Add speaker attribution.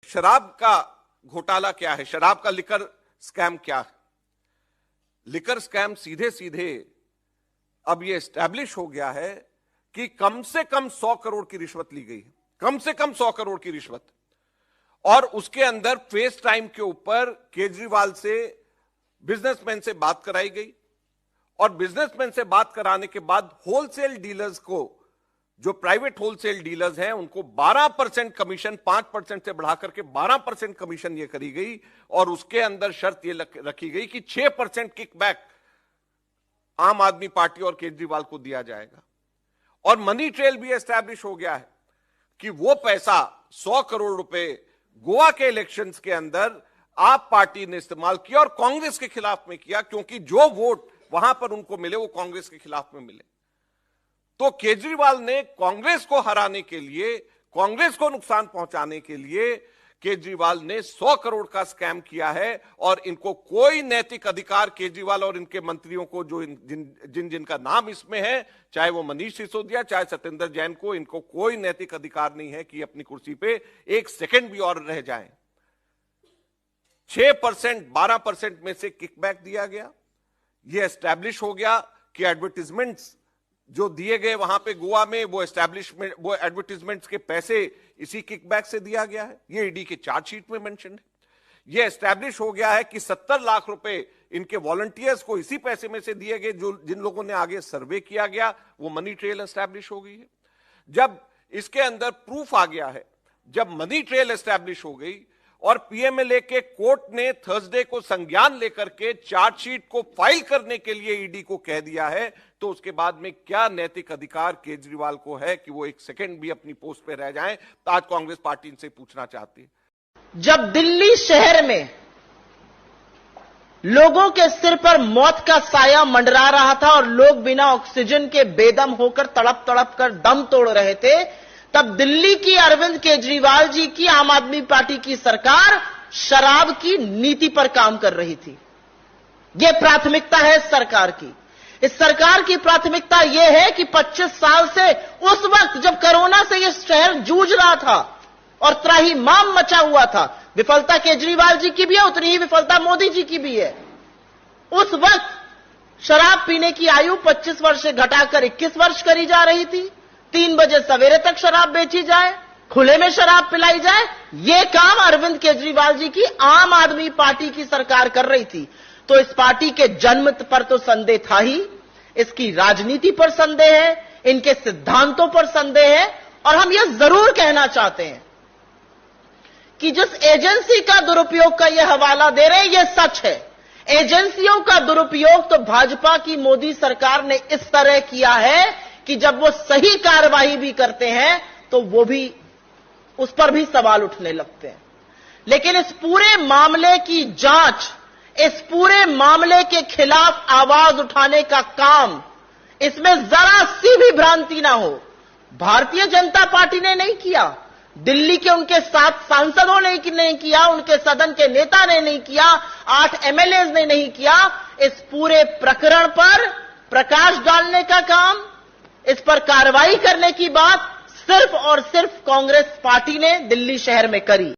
Speaker 1: शराब का घोटाला क्या है, शराब का लिकर स्कैम क्या है। लिकर स्कैम सीधे सीधे अब यह एस्टैब्लिश हो गया है कि कम से कम 100 करोड़ की रिश्वत ली गई है, कम से कम 100 करोड़ की रिश्वत। और उसके अंदर फेस टाइम के ऊपर केजरीवाल से बिजनेसमैन से बात कराई गई और बिजनेसमैन से बात कराने के बाद होलसेल डीलर्स को, जो प्राइवेट होलसेल डीलर्स हैं, उनको 12% कमीशन 5% से बढ़ाकर के 12% कमीशन ये करी गई। और उसके अंदर शर्त ये रखी गई कि 6% किकबैक आम आदमी पार्टी और केजरीवाल को दिया जाएगा। और मनी ट्रेल भी एस्टैब्लिश हो गया है कि वो पैसा 100 करोड़ रुपए गोवा के इलेक्शंस के अंदर आप पार्टी ने इस्तेमाल किया और कांग्रेस के खिलाफ में किया, क्योंकि जो वोट वहां पर उनको मिले वो कांग्रेस के खिलाफ में मिले। तो केजरीवाल ने कांग्रेस को हराने के लिए, कांग्रेस को नुकसान पहुंचाने के लिए केजरीवाल ने 100 करोड़ का स्कैम किया है। और इनको कोई नैतिक अधिकार, केजरीवाल और इनके मंत्रियों को, जो जिनका नाम इसमें है, चाहे वो मनीष सिसोदिया, चाहे सत्येंद्र जैन को, इनको कोई नैतिक अधिकार नहीं है कि अपनी कुर्सी पे एक सेकंड भी और रह जाएं। 6% 12% में से किकबैक दिया गया। यह एस्टैब्लिश हो गया कि एडवर्टीजमेंट्स जो दिए गए वहां पे गोवा में, वो एस्टैब्लिशमेंट, वो एडवर्टीजमेंट्स के पैसे इसी किकबैक से दिया गया है। ये ईडी के चार्जशीट में मेंशन है। ये एस्टैब्लिश हो गया है कि 70 लाख रुपए इनके वॉलंटियर्स को इसी पैसे में से दिए गए, जो जिन लोगों ने आगे सर्वे किया गया, वो मनी ट्रेल एस्टैब्लिश हो गई है। जब इसके अंदर प्रूफ आ गया है, जब मनी ट्रेल एस्टैब्लिश हो गई और पीएमएलए के कोर्ट ने थर्सडे को संज्ञान लेकर के चार्जशीट को फाइल करने के लिए ईडी को कह दिया है, तो उसके बाद में क्या नैतिक अधिकार केजरीवाल को है कि वो एक सेकंड भी अपनी पोस्ट पे रह जाएं। तो आज कांग्रेस पार्टी इनसे पूछना चाहती है।
Speaker 2: जब दिल्ली शहर में लोगों के सिर पर मौत का साया मंडरा रहा था और लोग बिना ऑक्सीजन के बेदम होकर तड़प तड़प कर दम तोड़ रहे थे, तब दिल्ली की अरविंद केजरीवाल जी की आम आदमी पार्टी की सरकार शराब की नीति पर काम कर रही थी। यह प्राथमिकता है इस सरकार की। इस सरकार की प्राथमिकता यह है कि 25 साल से, उस वक्त जब कोरोना से यह शहर जूझ रहा था और त्राहिमाम मचा हुआ था, विफलता केजरीवाल जी की भी है, उतनी ही विफलता मोदी जी की भी है। उस वक्त शराब पीने की आयु 25 वर्ष से घटाकर 21 वर्ष करी जा रही थी। 3 बजे सवेरे तक शराब बेची जाए, खुले में शराब पिलाई जाए, यह काम अरविंद केजरीवाल जी की आम आदमी पार्टी की सरकार कर रही थी। तो इस पार्टी के जन्म पर तो संदेह था ही, इसकी राजनीति पर संदेह है, इनके सिद्धांतों पर संदेह है। और हम यह जरूर कहना चाहते हैं कि जिस एजेंसी का दुरुपयोग का यह हवाला दे रहे हैं, यह सच है। एजेंसियों का दुरुपयोग तो भाजपा की मोदी सरकार ने इस तरह किया है कि जब वो सही कार्रवाई भी करते हैं तो वो भी, उस पर भी सवाल उठने लगते हैं। लेकिन इस पूरे मामले की जांच, इस पूरे मामले के खिलाफ आवाज उठाने का काम, इसमें जरा सी भी भ्रांति ना हो, भारतीय जनता पार्टी ने नहीं किया, दिल्ली के उनके 7 सांसदों ने नहीं किया, उनके सदन के नेता ने नहीं किया, 8 एमएलए ने नहीं किया। इस पूरे प्रकरण पर प्रकाश डालने का काम, इस पर कार्रवाई करने की बात सिर्फ और सिर्फ कांग्रेस पार्टी ने दिल्ली शहर में करी।